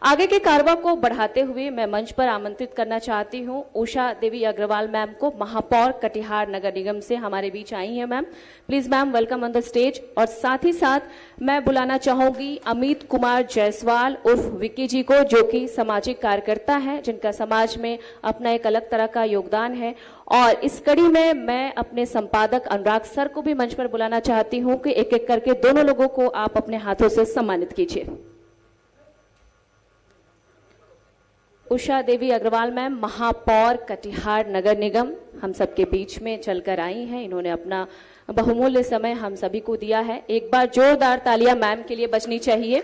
आगे के कारवा को बढ़ाते हुए मैं मंच पर आमंत्रित करना चाहती हूं उषा देवी अग्रवाल मैम को, महापौर कटिहार नगर निगम से हमारे बीच आई हैं ma'am. Please ma'am, welcome on the stage. और साथ ही साथ मैं बुलाना चाहूंगी अमित कुमार जायसवाल उर्फ विक्की जी को, जो कि सामाजिक कार्यकर्ता हैं, जिनका समाज में अपना एक अलग तरह का योगदान है। और इस कड़ी में मैं अपने संपादक अनुराग सर को भी मंच पर बुलाना चाहती हूं कि एक एक करके दोनों लोगों को आप अपने हाथों से सम्मानित कीजिए। उषा देवी अग्रवाल मैम, महापौर कटिहार नगर निगम, हम सबके बीच में चलकर आई हैं। इन्होंने अपना बहुमूल्य समय हम सभी को दिया है। एक बार जोरदार तालियां मैम के लिए बजनी चाहिए।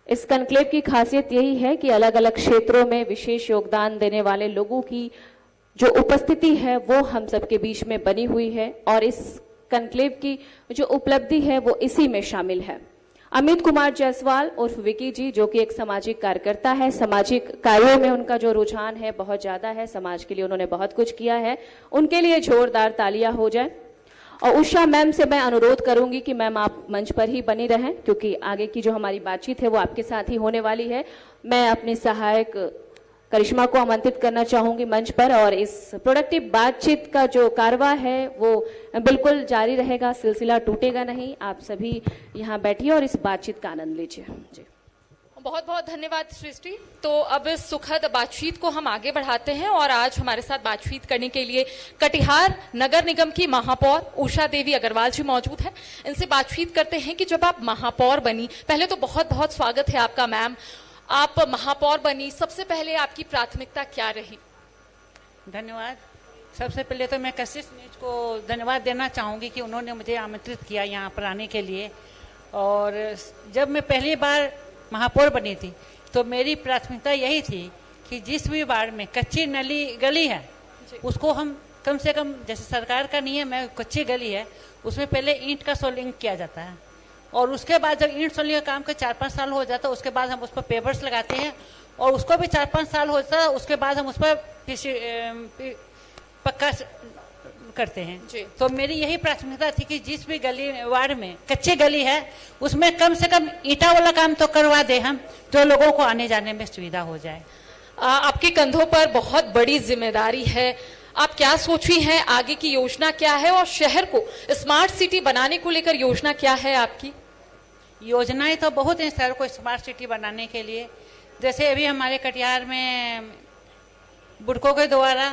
इस कन्क्लेव की खासियत यही है कि अलग अलग क्षेत्रों में विशेष योगदान देने वाले लोगों की जो उपस्थिति है वो हम सबके बीच में बनी हुई है, और इस कन्क्लेव की जो उपलब्धि है वो इसी में शामिल है। अमित कुमार जायसवाल उर्फ विकी जी, जो कि एक सामाजिक कार्यकर्ता है, सामाजिक कार्यों में उनका जो रुझान है बहुत ज्यादा है, समाज के लिए उन्होंने बहुत कुछ किया है, उनके लिए जोरदार तालियां हो जाए। और उषा मैम से मैं अनुरोध करूंगी कि मैम आप मंच पर ही बनी रहें, क्योंकि आगे की जो हमारी बातचीत है वो आपके साथ ही होने वाली है। मैं अपनी सहायक करिश्मा को आमंत्रित करना चाहूंगी मंच पर, और इस प्रोडक्टिव बातचीत का जो कारवा है वो बिल्कुल जारी रहेगा, सिलसिला टूटेगा नहीं। आप सभी यहाँ बैठिए और इस बातचीत का आनंद लीजिए। जी, बहुत बहुत धन्यवाद सृष्टि। तो अब इस सुखद बातचीत को हम आगे बढ़ाते हैं, और आज हमारे साथ बातचीत करने के लिए कटिहार नगर निगम की महापौर उषा देवी अग्रवाल जी मौजूद हैं। इनसे बातचीत करते हैं कि जब आप महापौर बनी, पहले तो बहुत बहुत स्वागत है आपका मैम। आप महापौर बनी, सबसे पहले आपकी प्राथमिकता क्या रही? धन्यवाद। सबसे पहले तो मैं कशिश न्यूज को धन्यवाद देना चाहूँगी कि उन्होंने मुझे आमंत्रित किया यहाँ पर आने के लिए। और जब मैं पहली बार महापौर बनी थी तो मेरी प्राथमिकता यही थी कि जिस भी वार्ड में कच्ची नली गली है उसको हम कम से कम, जैसे सरकार का नियम है कच्ची गली है उसमें पहले ईंट का सोलिंग किया जाता है, और उसके बाद जब ईंट सोलिंग का काम का 4-5 साल हो जाता है उसके बाद हम उस पर पेपर्स लगाते हैं, और उसको भी 4-5 साल हो जाता है उसके बाद हम उस पर पक्का करते हैं। तो मेरी यही प्राथमिकता थी कि जिस भी गली वार्ड में कच्ची गली है उसमें कम से कम ईंटा वाला काम तो करवा दे हम, जो लोगों को आने जाने में सुविधा हो जाए। आपके कंधों पर बहुत बड़ी जिम्मेदारी है। आप क्या सोची हैं, आगे की योजना क्या है, और शहर को स्मार्ट सिटी बनाने को लेकर योजना क्या है आपकी? योजनाएं तो बहुत हैं शहर को स्मार्ट सिटी बनाने के लिए। जैसे अभी हमारे कटिहार में बुड़कों के द्वारा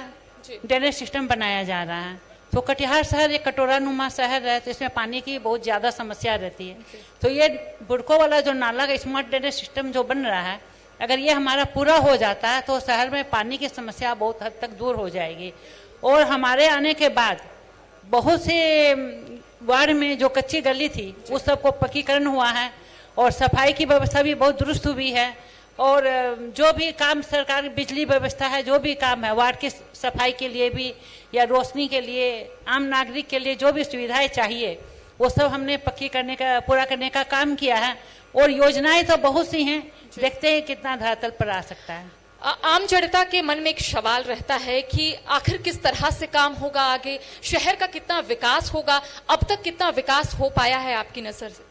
ड्रेनेज सिस्टम बनाया जा रहा है। तो कटिहार शहर एक कटोरा नुमा शहर है, तो इसमें पानी की बहुत ज़्यादा समस्या रहती है। तो ये बुड़कों वाला जो नाला का स्मार्ट ड्रेनेज सिस्टम जो बन रहा है, अगर ये हमारा पूरा हो जाता है तो शहर में पानी की समस्या बहुत हद तक दूर हो जाएगी। और हमारे आने के बाद बहुत से वार्ड में जो कच्ची गली थी उस सबको पक्कीकरण हुआ है, और सफाई की व्यवस्था भी बहुत दुरुस्त हुई है। और जो भी काम सरकार बिजली व्यवस्था है, जो भी काम है वार्ड की सफाई के लिए भी या रोशनी के लिए, आम नागरिक के लिए जो भी सुविधाएं चाहिए वो सब हमने पक्की करने का, पूरा करने का काम किया है। और योजनाएं तो बहुत सी हैं, देखते हैं कितना धरातल पर आ सकता है। आम जनता के मन में एक सवाल रहता है कि आखिर किस तरह से काम होगा आगे, शहर का कितना विकास होगा, अब तक कितना विकास हो पाया है आपकी नजर से?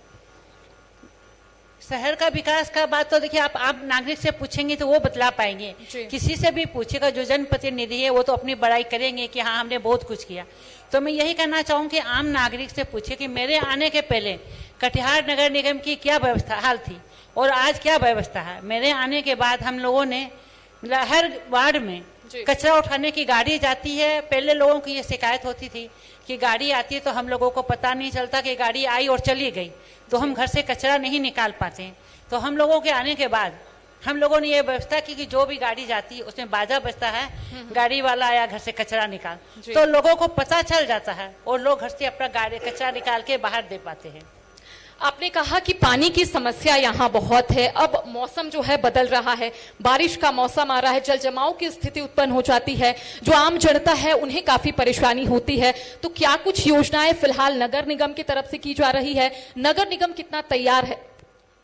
शहर का विकास का बात तो देखिए आप नागरिक से पूछेंगे तो वो बतला पाएंगे। किसी से भी पूछेगा जो जनप्रतिनिधि है वो तो अपनी बड़ाई करेंगे कि हाँ हमने बहुत कुछ किया। तो मैं यही कहना चाहूँगी कि आम नागरिक से पूछे कि मेरे आने के पहले कटिहार नगर निगम की क्या व्यवस्था हाल थी और आज क्या व्यवस्था है। मेरे आने के बाद हम लोगों ने हर वार्ड में कचरा उठाने की गाड़ी जाती है। पहले लोगों की ये शिकायत होती थी कि गाड़ी आती है तो हम लोगों को पता नहीं चलता कि गाड़ी आई और चली गई, तो हम घर से कचरा नहीं निकाल पाते। तो हम लोगों के आने के बाद हम लोगों ने ये व्यवस्था की कि जो भी गाड़ी जाती है उसमें बाजा बजता है, गाड़ी वाला आया घर से कचरा निकाल, तो लोगों को पता चल जाता है और लोग घर से अपना गाड़ी कचरा निकाल के बाहर दे पाते हैं। आपने कहा कि पानी की समस्या यहाँ बहुत है। अब मौसम जो है बदल रहा है, बारिश का मौसम आ रहा है, जल जमाव की स्थिति उत्पन्न हो जाती है, जो आम जनता है उन्हें काफी परेशानी होती है। तो क्या कुछ योजनाएं फिलहाल नगर निगम की तरफ से की जा रही है? नगर निगम कितना तैयार है?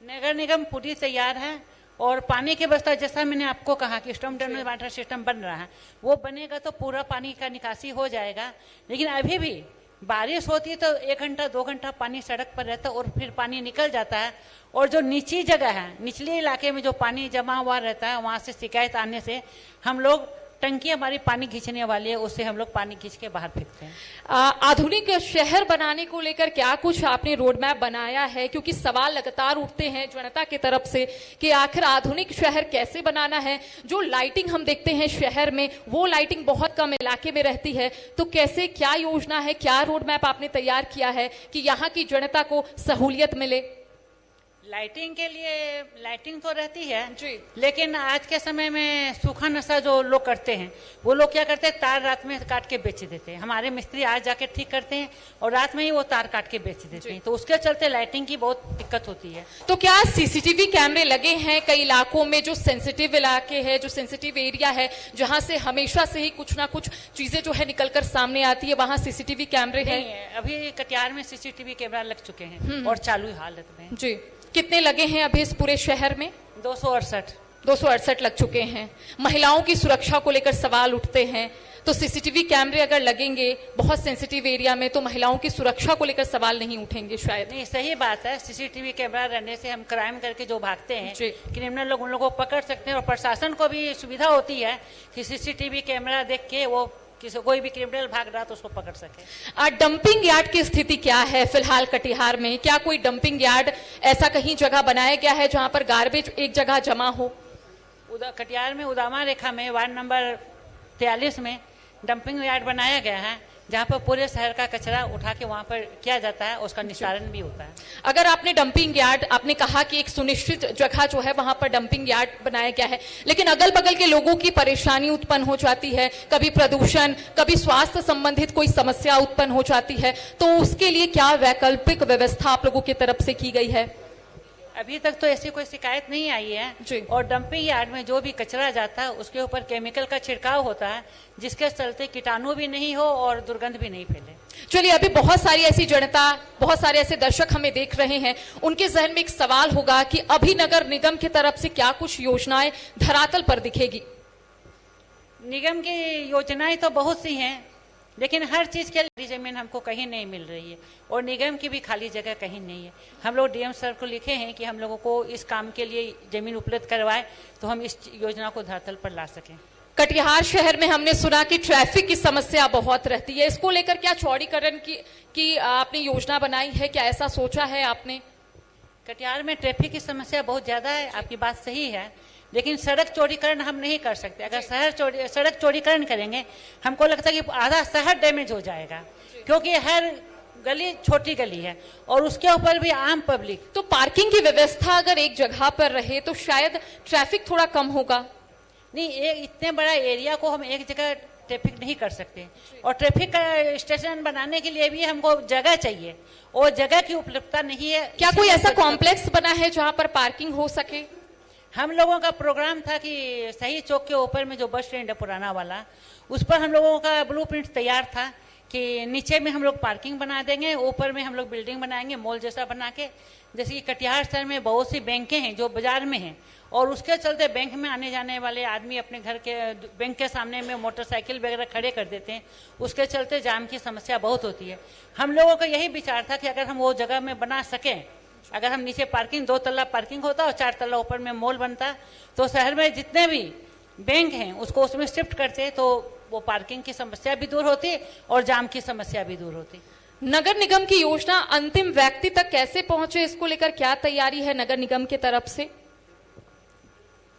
नगर निगम पूरी तैयार है, और पानी की व्यवस्था जैसा मैंने आपको कहा कि स्टॉर्म ड्रेनेज वाटर सिस्टम बन रहा है, वो बनेगा तो पूरा पानी का निकासी हो जाएगा। लेकिन अभी भी बारिश होती है तो 1 घंटा 2 घंटा पानी सड़क पर रहता है और फिर पानी निकल जाता है। और जो निचली जगह है, निचले इलाके में जो पानी जमा हुआ रहता है, वहाँ से शिकायत आने से हम लोग, टंकी हमारी पानी खींचने वाली है, उससे हम लोग पानी खींच के बाहर फेंकते हैं। आधुनिक शहर बनाने को लेकर क्या कुछ आपने रोड मैप बनाया है? क्योंकि सवाल लगातार उठते हैं जनता की तरफ से कि आखिर आधुनिक शहर कैसे बनाना है। जो लाइटिंग हम देखते हैं शहर में, वो लाइटिंग बहुत कम इलाके में रहती है, तो कैसे, क्या योजना है, क्या रोड मैप आपने तैयार किया है कि यहाँ की जनता को सहूलियत मिले? लाइटिंग के लिए लाइटिंग तो रहती है जी, लेकिन आज के समय में सूखा नशा जो लोग करते हैं, वो लोग क्या करते हैं, तार रात में काट के बेच देते हैं। हमारे मिस्त्री आज जाके ठीक करते हैं और रात में ही वो तार काट के बेच देते हैं, तो उसके चलते लाइटिंग की बहुत दिक्कत होती है। तो क्या सीसीटीवी कैमरे लगे हैं कई इलाकों में? जो सेंसिटिव इलाके हैं, जो सेंसिटिव एरिया है, जहां से हमेशा से ही कुछ ना कुछ चीजें जो है निकलकर सामने आती है, वहां सीसीटीवी कैमरे हैं? अभी कटिहार में सीसीटीवी कैमरा लग चुके हैं और चालू हालत में। जी, कितने लगे हैं अभी इस पूरे शहर में? 268 लग चुके हैं। महिलाओं की सुरक्षा को लेकर सवाल उठते हैं, तो सीसीटीवी कैमरे अगर लगेंगे बहुत सेंसिटिव एरिया में, तो महिलाओं की सुरक्षा को लेकर सवाल नहीं उठेंगे शायद? नहीं, सही बात है। सीसीटीवी कैमरा रहने से हम क्राइम करके जो भागते हैं, क्रिमिनल लोग, उन लोगों को पकड़ सकते हैं और प्रशासन को भी सुविधा होती है कि सीसीटीवी कैमरा देख के वो कोई भी क्रिमिनल भाग रहा तो उसको पकड़ सके। डंपिंग यार्ड की स्थिति क्या है फिलहाल कटिहार में? क्या कोई डंपिंग यार्ड ऐसा कहीं जगह बनाया गया है जहां पर गार्बेज एक जगह जमा हो? कटिहार में उदामा रेखा में वार्ड नंबर 43 में डंपिंग यार्ड बनाया गया है, जहाँ पर पूरे शहर का कचरा उठा के वहाँ पर किया जाता है, उसका निस्तारण भी होता है। अगर आपने डंपिंग यार्ड, आपने कहा कि एक सुनिश्चित जगह जो है वहां पर डंपिंग यार्ड बनाया गया है, लेकिन अगल बगल के लोगों की परेशानी उत्पन्न हो जाती है, कभी प्रदूषण, कभी स्वास्थ्य संबंधित कोई समस्या उत्पन्न हो जाती है, तो उसके लिए क्या वैकल्पिक व्यवस्था आप लोगों की तरफ से की गई है? अभी तक तो ऐसी कोई शिकायत नहीं आई है जी। और डंपिंग यार्ड में जो भी कचरा जाता है उसके ऊपर केमिकल का छिड़काव होता है, जिसके चलते कीटाणु भी नहीं हो और दुर्गंध भी नहीं फैले। चलिए, अभी बहुत सारी ऐसी जनता, बहुत सारे ऐसे दर्शक हमें देख रहे हैं, उनके जहन में एक सवाल होगा कि अभी नगर निगम की तरफ से क्या कुछ योजनाएं धरातल पर दिखेगी? निगम की योजनाएं तो बहुत सी हैं, लेकिन हर चीज के लिए जमीन हमको कहीं नहीं मिल रही है और निगम की भी खाली जगह कहीं नहीं है। हम लोग डीएम सर को लिखे हैं कि हम लोगों को इस काम के लिए जमीन उपलब्ध करवाए तो हम इस योजना को धरातल पर ला सकें। कटिहार शहर में हमने सुना कि ट्रैफिक की समस्या बहुत रहती है, इसको लेकर क्या चौड़ीकरण की आपने योजना बनाई है? क्या ऐसा सोचा है आपने? कटिहार में ट्रैफिक की समस्या बहुत ज्यादा है, आपकी बात सही है, लेकिन सड़क चौड़ीकरण हम नहीं कर सकते। अगर सड़क चौड़ीकरण करेंगे, हमको लगता है कि आधा शहर डैमेज हो जाएगा, क्योंकि हर गली छोटी गली है और उसके ऊपर भी आम पब्लिक। तो पार्किंग की व्यवस्था अगर एक जगह पर रहे तो शायद ट्रैफिक थोड़ा कम होगा। नहीं, इतने बड़ा एरिया को हम एक जगह ट्रैफिक नहीं कर सकते और ट्रैफिक का स्टेशन बनाने के लिए भी हमको जगह चाहिए और जगह की उपलब्धता नहीं है। क्या कोई ऐसा कॉम्प्लेक्स बना है जहां पर पार्किंग हो सके? हम लोगों का प्रोग्राम था कि सही चौक के ऊपर में जो बस स्टैंड है पुराना वाला, उस पर हम लोगों का ब्लूप्रिंट तैयार था कि नीचे में हम लोग पार्किंग बना देंगे, ऊपर में हम लोग बिल्डिंग बनाएंगे मॉल जैसा बना के। जैसे कि कटिहार शहर में बहुत सी बैंकें हैं जो बाजार में हैं और उसके चलते बैंक में आने जाने वाले आदमी अपने घर के बैंक के सामने में मोटरसाइकिल वगैरह खड़े कर देते हैं, उसके चलते जाम की समस्या बहुत होती है। हम लोगों का यही विचार था कि अगर हम वो जगह में बना सकें, अगर हम नीचे पार्किंग 2 तल्ला पार्किंग होता और 4 तल्ला ऊपर में मॉल बनता, तो शहर में जितने भी बैंक हैं उसको उसमें शिफ्ट करते तो वो पार्किंग की समस्या भी दूर होती और जाम की समस्या भी दूर होती। नगर निगम की योजना अंतिम व्यक्ति तक कैसे पहुंचे, इसको लेकर क्या तैयारी है नगर निगम की तरफ से?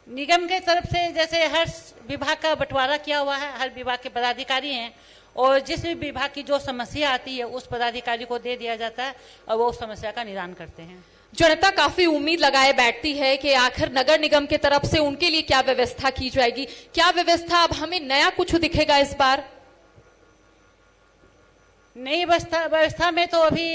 निगम के तरफ से जैसे हर विभाग का बंटवारा किया हुआ है, हर विभाग के पदाधिकारी हैं और जिस भी विभाग की जो समस्या आती है उस पदाधिकारी को दे दिया जाता है और वो उस समस्या का निदान करते हैं। जनता काफी उम्मीद लगाए बैठती है कि आखिर नगर निगम की तरफ से उनके लिए क्या व्यवस्था की जाएगी। क्या व्यवस्था अब हमें नया कुछ दिखेगा इस बार? नई व्यवस्था में तो अभी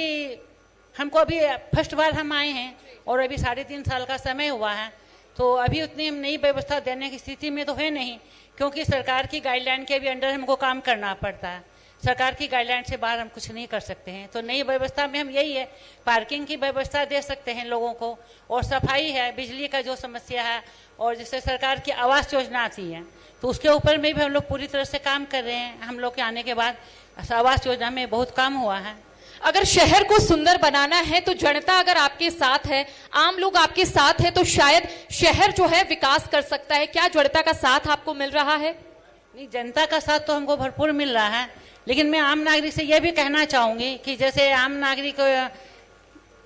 अभी फर्स्ट बार हम आए हैं और अभी 3.5 साल का समय हुआ है, तो अभी उतनी हम नई व्यवस्था देने की स्थिति में तो है नहीं, क्योंकि सरकार की गाइडलाइन के भी अंडर हमको काम करना पड़ता है। सरकार की गाइडलाइन से बाहर हम कुछ नहीं कर सकते हैं। तो नई व्यवस्था में हम यही है, पार्किंग की व्यवस्था दे सकते हैं लोगों को, और सफाई है, बिजली का जो समस्या है, और जैसे सरकार की आवास योजना आती है तो उसके ऊपर में भी हम लोग पूरी तरह से काम कर रहे हैं। हम लोग के आने के बाद आवास योजना में बहुत काम हुआ है। अगर शहर को सुंदर बनाना है तो जनता अगर आपके साथ है, आम लोग आपके साथ है, तो शायद शहर जो है विकास कर सकता है। क्या जनता का साथ आपको मिल रहा है? नहीं, जनता का साथ तो हमको भरपूर मिल रहा है, लेकिन मैं आम नागरिक से यह भी कहना चाहूंगी कि जैसे आम नागरिक,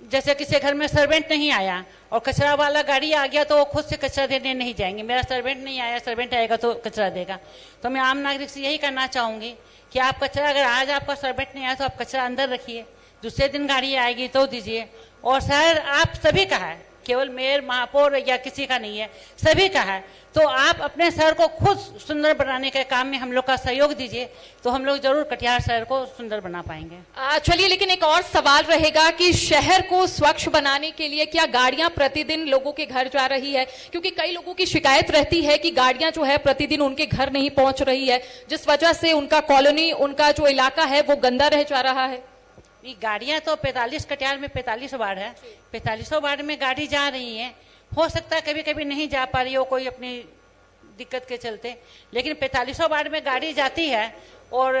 जैसे किसी घर में सर्वेंट नहीं आया और कचरा वाला गाड़ी आ गया तो वो खुद से कचरा देने नहीं जाएंगे। मेरा सर्वेंट नहीं आया, सर्वेंट आएगा तो कचरा देगा। तो मैं आम नागरिक से यही कहना चाहूंगी कि आप कचरा, अगर आज आपका सर्वेंट नहीं आया तो आप कचरा अंदर रखिए, दूसरे दिन गाड़ी आएगी तो दीजिए। और शहर आप सभी का है, केवल मेयर, महापौर या किसी का नहीं है, सभी का है। तो आप अपने शहर को खुद सुंदर बनाने के काम में हम लोग का सहयोग दीजिए, तो हम लोग जरूर कटिहार शहर को सुंदर बना पाएंगे। चलिए, लेकिन एक और सवाल रहेगा कि शहर को स्वच्छ बनाने के लिए क्या गाड़ियां प्रतिदिन लोगों के घर जा रही है? क्योंकि कई लोगों की शिकायत रहती है कि गाड़ियां जो है प्रतिदिन उनके घर नहीं पहुंच रही है, जिस वजह से उनका कॉलोनी, उनका जो इलाका है वो गंदा रह जा रहा है। गाड़ियां तो 45 कटिहार में 45 वार्ड है, 45 वार्ड में गाड़ी जा रही है। हो सकता है कभी कभी नहीं जा पा रही हो, कोई अपनी दिक्कत के चलते, लेकिन 45 वार्ड में गाड़ी जाती है और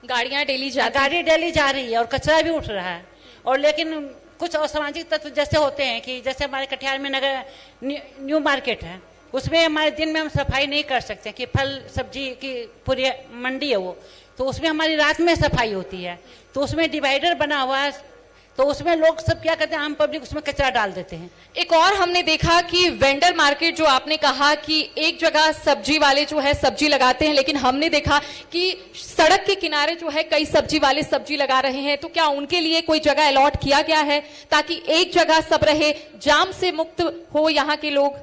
गाड़ियां डेली जा रही है और कचरा भी उठ रहा है। और लेकिन कुछ असामाजिक तत्व जैसे होते हैं कि जैसे हमारे कटिहार में नगर न्यू मार्केट है, उसमें हमारे दिन में हम सफाई नहीं कर सकते कि फल सब्जी की पूरी मंडी है वो, तो उसमें हमारी रात में सफाई होती है। तो उसमें डिवाइडर बना हुआ है, तो उसमें लोग सब क्या करते हैं, आम पब्लिक उसमें कचरा डाल देते हैं। एक और हमने देखा कि वेंडर मार्केट, जो आपने कहा कि एक जगह सब्जी वाले जो है सब्जी लगाते हैं, लेकिन हमने देखा कि सड़क के किनारे जो है कई सब्जी वाले सब्जी लगा रहे हैं। तो क्या उनके लिए कोई जगह अलॉट किया गया है ताकि एक जगह सब रहे, जाम से मुक्त हो यहाँ के लोग?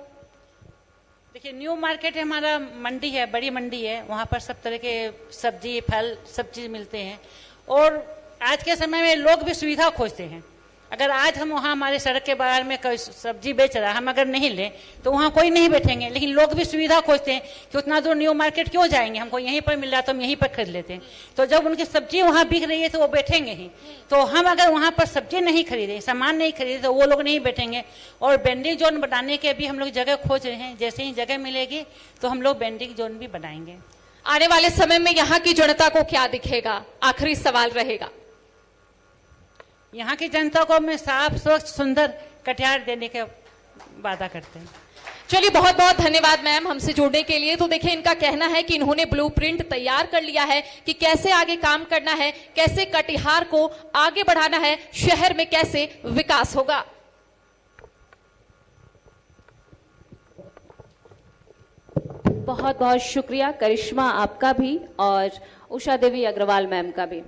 देखिए, न्यू मार्केट हमारा मंडी है, बड़ी मंडी है, वहाँ पर सब तरह के सब्जी फल सब चीज मिलते हैं। और आज के समय में लोग भी सुविधा खोजते हैं। अगर आज हम वहाँ हमारे सड़क के बाहर में कोई सब्जी बेच रहा है, हम अगर नहीं लें तो वहाँ कोई नहीं बैठेंगे, लेकिन लोग भी सुविधा खोजते हैं कि उतना दूर न्यू मार्केट क्यों जाएंगे, हमको यहीं पर मिल रहा तो हम यहीं पर खरीद लेते हैं। तो जब उनकी सब्जी वहाँ बिक रही है तो वो बैठेंगे ही। तो हम अगर वहाँ पर सब्जी नहीं खरीदे, सामान नहीं खरीदे, तो वो लोग नहीं बैठेंगे। और वेंडिंग जोन बनाने के भी हम लोग जगह खोज रहे हैं, जैसे ही जगह मिलेगी तो हम लोग वेंडिंग जोन भी बनाएंगे। आने वाले समय में यहाँ की जनता को क्या दिखेगा? आखिरी सवाल रहेगा। यहाँ की जनता को मैं साफ स्वच्छ सुंदर कटिहार देने के वादा करते हैं। चलिए, बहुत बहुत धन्यवाद मैम हमसे जुड़ने के लिए। तो देखिए, इनका कहना है कि इन्होंने ब्लूप्रिंट तैयार कर लिया है कि कैसे आगे काम करना है, कैसे कटिहार को आगे बढ़ाना है, शहर में कैसे विकास होगा। बहुत बहुत शुक्रिया करिश्मा आपका भी और उषा देवी अग्रवाल मैम का भी।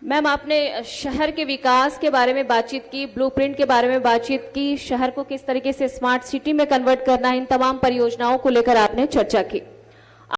मैम, आपने शहर के विकास के बारे में बातचीत की, ब्लूप्रिंट के बारे में बातचीत की, शहर को किस तरीके से स्मार्ट सिटी में कन्वर्ट करना है, इन तमाम परियोजनाओं को लेकर आपने चर्चा की।